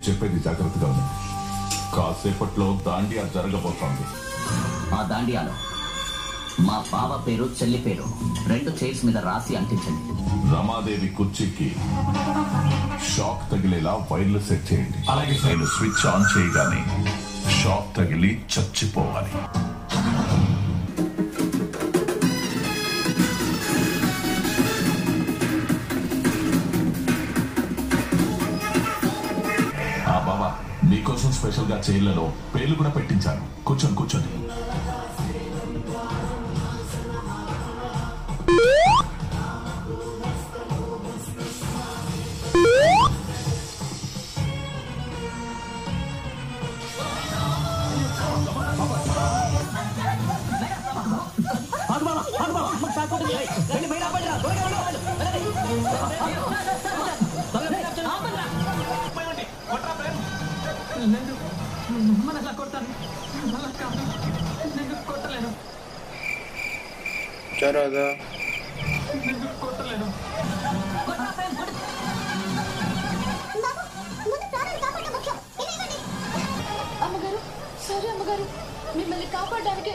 చెప్పేది జాగ్రత్తగా ఉంది. కాసేపట్లో దాండియా జరగబోతోంది. ఆ దాండియాలో మా బావ పేరు చెల్లి పేరు 2 చైర్స్ మీద రాసి అంటించండి. రమాదేవి కుర్చీకి షాక్ తగిలేలా వైర్లు సెట్ చేయండి. అలాగే నేను స్విచ్ ఆన్ చేయగానే షాక్ తగిలి చచ్చిపోవాలి. బాబా, మీకోసం స్పెషల్ గా చైర్లలో పేర్లు కూడా పెట్టించాను. కూర్చోండి కూర్చోండి. అమ్మగారు, సారీ అమ్మగారు, మిమ్మల్ని కాపాడడానికి